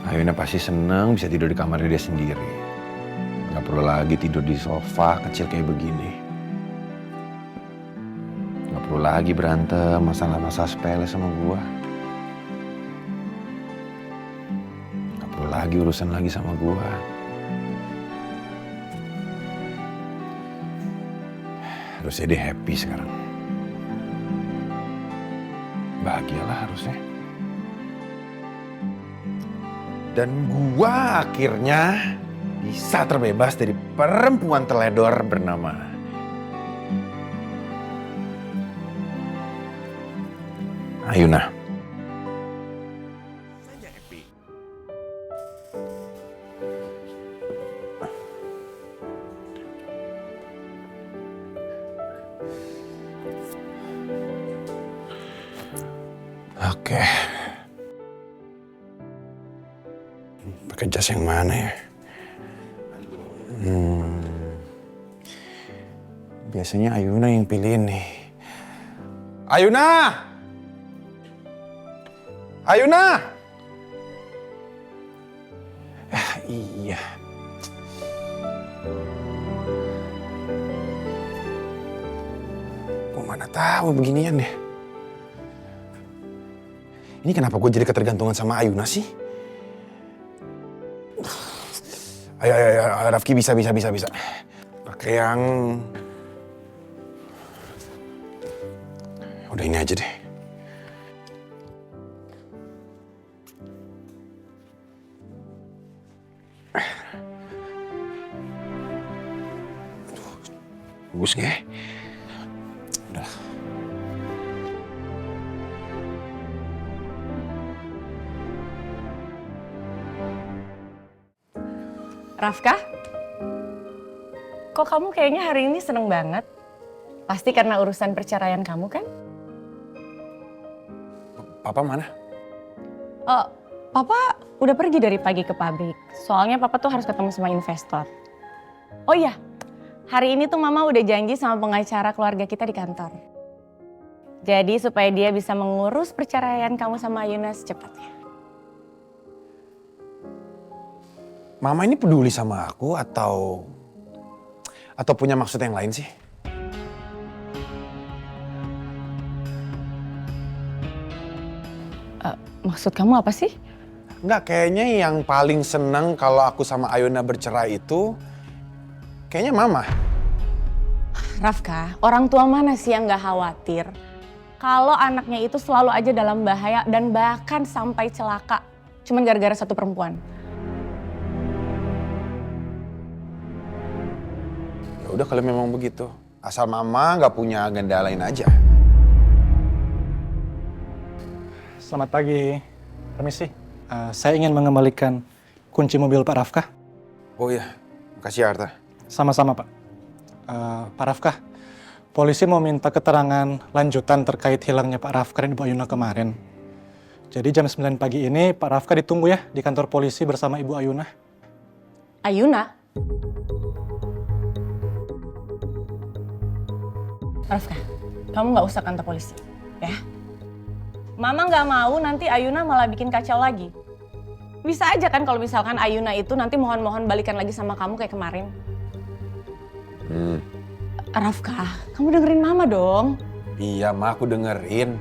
Ayuna pasti seneng bisa tidur di kamarnya dia sendiri. Gak perlu lagi tidur di sofa kecil kayak begini. Gak perlu lagi berantem masalah-masalah sepele sama gua. Gak perlu lagi urusan lagi sama gua. Harusnya dia happy sekarang. Bahagialah harusnya. Dan gua akhirnya bisa terbebas dari perempuan teledor bernama Ayuna. Saja happy. Oke. Pakai jas yang mana ya? Biasanya Ayuna yang pilihin nih. Ayuna! Ayuna! Iya. Gue mana tahu beginian deh. Ini kenapa gue jadi ketergantungan sama Ayuna sih? Ayo, Rafki bisa. Pakai yang... Udah ini aja deh. Bagus nggak ya? Udah. Rafka? Kok kamu kayaknya hari ini seneng banget? Pasti karena urusan perceraian kamu kan? Papa mana? Oh, Papa udah pergi dari pagi ke pabrik. Soalnya Papa tuh harus ketemu sama investor. Oh iya, hari ini tuh Mama udah janji sama pengacara keluarga kita di kantor. Jadi supaya dia bisa mengurus perceraian kamu sama Ayuna secepatnya. Mama ini peduli sama aku atau punya maksud yang lain sih? Maksud kamu apa sih? Enggak, kayaknya yang paling seneng kalau aku sama Ayuna bercerai itu kayaknya Mama. Rafka, orang tua mana sih yang gak khawatir kalau anaknya itu selalu aja dalam bahaya dan bahkan sampai celaka cuman gara-gara satu perempuan? Ya udah kalau memang begitu, asal Mama nggak punya agenda lain aja. Selamat pagi, permisi. Saya ingin mengembalikan kunci mobil Pak Rafka. Oh iya, makasih ya Arta. Sama-sama Pak. Pak Rafka, polisi mau minta keterangan lanjutan terkait hilangnya Pak Rafka dan Ibu Ayuna kemarin. Jadi jam 9 pagi ini Pak Rafka ditunggu ya di kantor polisi bersama Ibu Ayuna. Ayuna? Rafka, kamu nggak usah kantor polisi, ya. Mama nggak mau nanti Ayuna malah bikin kacau lagi. Bisa aja kan kalau misalkan Ayuna itu nanti mohon-mohon balikan lagi sama kamu kayak kemarin. Rafka, kamu dengerin Mama dong. Iya, Ma, aku dengerin.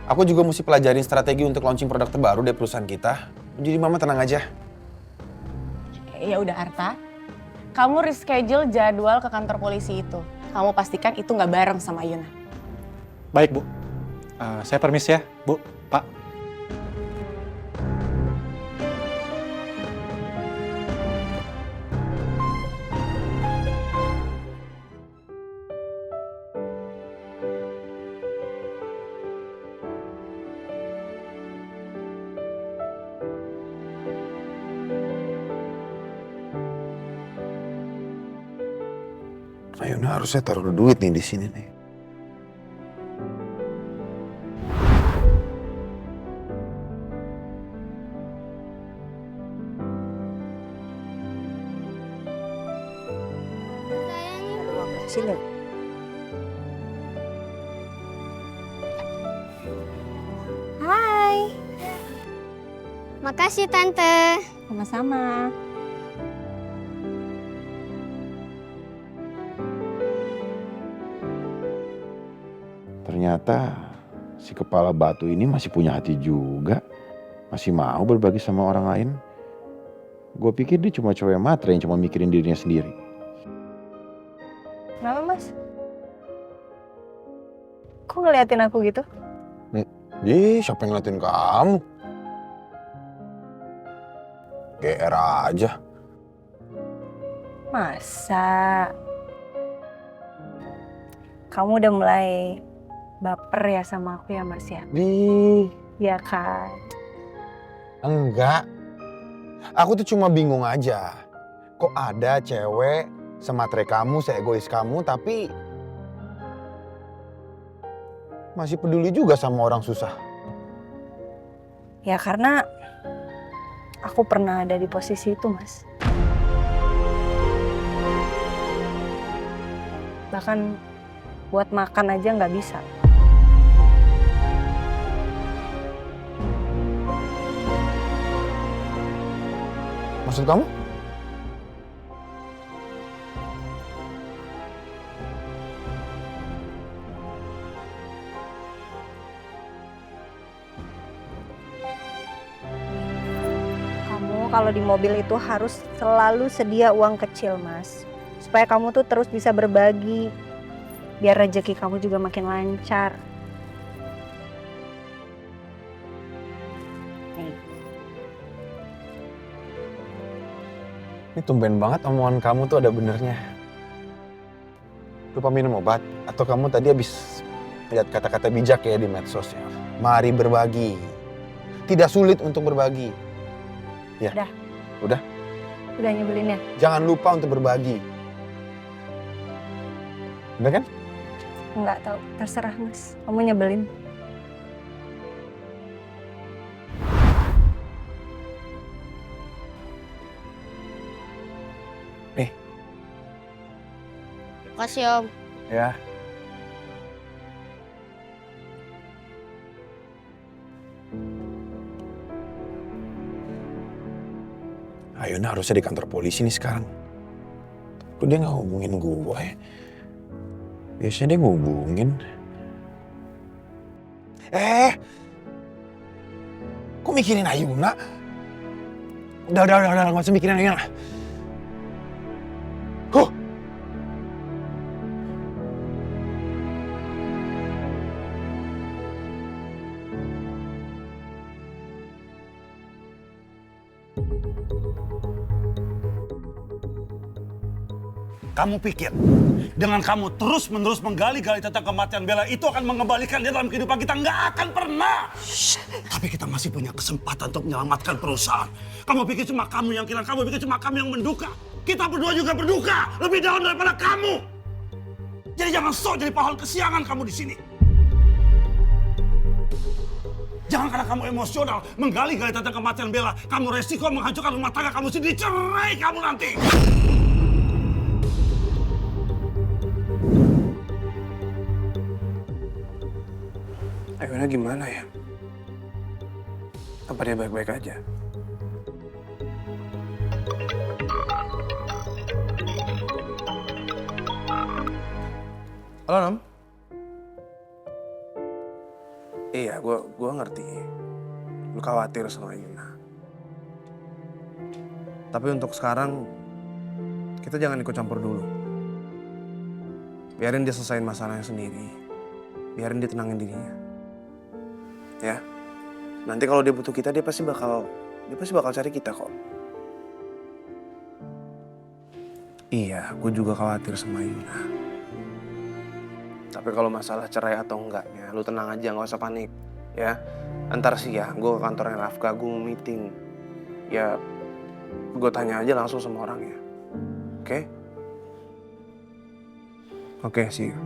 Aku juga mesti pelajarin strategi untuk launching produk terbaru dari perusahaan kita. Jadi Mama tenang aja. Ya udah Arta, kamu reschedule jadwal ke kantor polisi itu. Kamu pastikan itu nggak bareng sama Ayuna. Baik Bu, saya permisi ya Bu, Pak. Ayuna harusnya taruh duit nih di sini nih. Sini. Hai. Makasih Tante. Sama-sama. Ternyata si kepala batu ini masih punya hati juga. Masih mau berbagi sama orang lain. Gue pikir dia cuma cewek matre yang cuma mikirin dirinya sendiri. Kenapa Mas? Kok ngeliatin aku gitu? Ih, siapa yang ngeliatin kamu? GR aja. Masa? Kamu udah mulai baper ya sama aku ya Mas ya? Ya kan? Enggak. Aku tuh cuma bingung aja. Kok ada cewek sematre kamu, seegois kamu, tapi masih peduli juga sama orang susah. Ya karena aku pernah ada di posisi itu Mas. Bahkan buat makan aja nggak bisa. Maksud kamu? Kamu kalau di mobil itu harus selalu sedia uang kecil, Mas. Supaya kamu tuh terus bisa berbagi. Biar rezeki kamu juga makin lancar. Ini tumben banget omongan kamu tuh ada benernya. Lupa minum obat? Atau kamu tadi habis lihat kata-kata bijak ya di medsos ya? Mari berbagi. Tidak sulit untuk berbagi. Ya? Udah? Udah nyebelin ya? Jangan lupa untuk berbagi. Udah kan? Enggak tahu, terserah Mas. Kamu nyebelin. Makasih Om. Ya. Ayuna harusnya di kantor polisi nih sekarang. Kok dia nggak hubungin gue ya? Biasanya dia ngehubungin. Kok mikirin Ayuna? Udah, nggak usah mikirin Ayuna. Kamu pikir dengan kamu terus-menerus menggali-gali tentang kematian Bella itu akan mengembalikan dia dalam kehidupan kita? Nggak akan pernah. Tapi kita masih punya kesempatan untuk menyelamatkan perusahaan. Kamu pikir cuma kamu yang hilang, kamu pikir cuma kamu yang menduka. Kita berdua juga berduka, lebih dalam daripada kamu. Jadi jangan sok jadi pahlawan kesiangan kamu di sini. Jangan karena kamu emosional menggali-gali tentang kematian Bella, kamu resiko menghancurkan rumah tangga kamu sendiri. Cerai kamu nanti. Ayuna gimana ya? Apa dia baik-baik aja? Halo, Nom. Iya, gua ngerti. Lu khawatir sama Ayuna. Tapi untuk sekarang, kita jangan ikut campur dulu. Biarin dia selesain masalahnya sendiri. Biarin dia tenangin dirinya. Ya, nanti kalau dia butuh kita, dia pasti bakal cari kita kok. Iya, gue juga khawatir sama Ayuna. Tapi kalau masalah cerai atau enggaknya, lu tenang aja, nggak usah panik, ya. Antar siang, gue ke kantornya Rafka, gue mau meeting. Ya, gue tanya aja langsung sama orangnya. Oke? Oke, see you.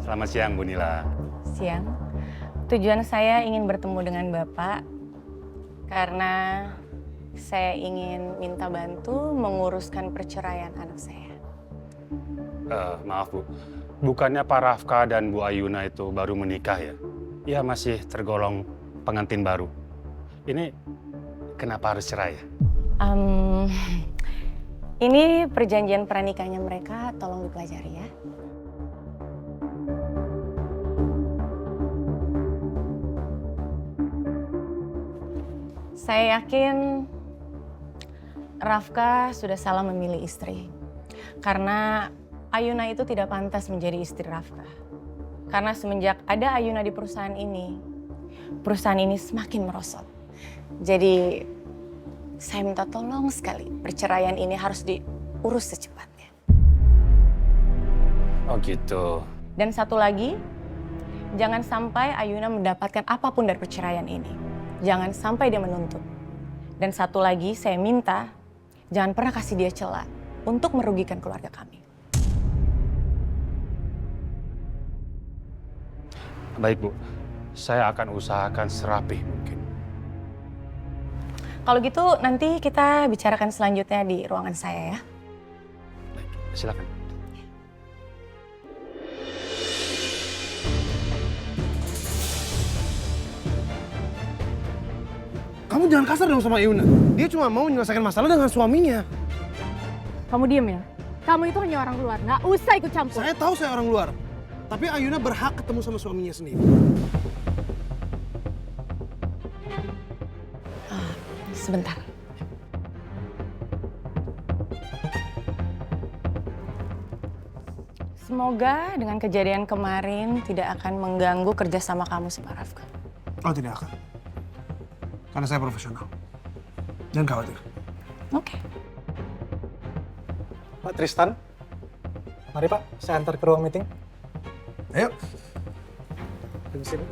Selamat siang, Bu Nila. Siang. Tujuan saya ingin bertemu dengan Bapak karena saya ingin minta bantu menguruskan perceraian anak saya. Maaf Bu, bukannya Pak Rafka dan Bu Ayuna itu baru menikah ya? Iya masih tergolong pengantin baru. Ini kenapa harus cerai ya? Ini perjanjian pernikahnya mereka, tolong dipelajari ya. Saya yakin Rafka sudah salah memilih istri. Karena Ayuna itu tidak pantas menjadi istri Rafka. Karena semenjak ada Ayuna di perusahaan ini semakin merosot. Jadi saya minta tolong sekali, perceraian ini harus diurus secepatnya. Oh gitu. Dan satu lagi, jangan sampai Ayuna mendapatkan apapun dari perceraian ini. Jangan sampai dia menuntut. Dan satu lagi, saya minta jangan pernah kasih dia celah untuk merugikan keluarga kami. Baik Bu, saya akan usahakan serapih mungkin. Kalau gitu nanti kita bicarakan selanjutnya di ruangan saya ya. Baik, silakan. Kamu jangan kasar dong sama Yuna. Dia cuma mau menyelesaikan masalah dengan suaminya. Kamu diem ya? Kamu itu hanya orang luar, nggak usah ikut campur. Saya tahu saya orang luar. Tapi Ayuna berhak ketemu sama suaminya sendiri. Sebentar. Semoga dengan kejadian kemarin tidak akan mengganggu kerjasama kamu sama Rafka. Oh tidak akan. Karena saya profesional. Jangan khawatir. Oke. Pak Tristan, mari Pak, saya antar ke ruang meeting. Ayo. Tunggu sini.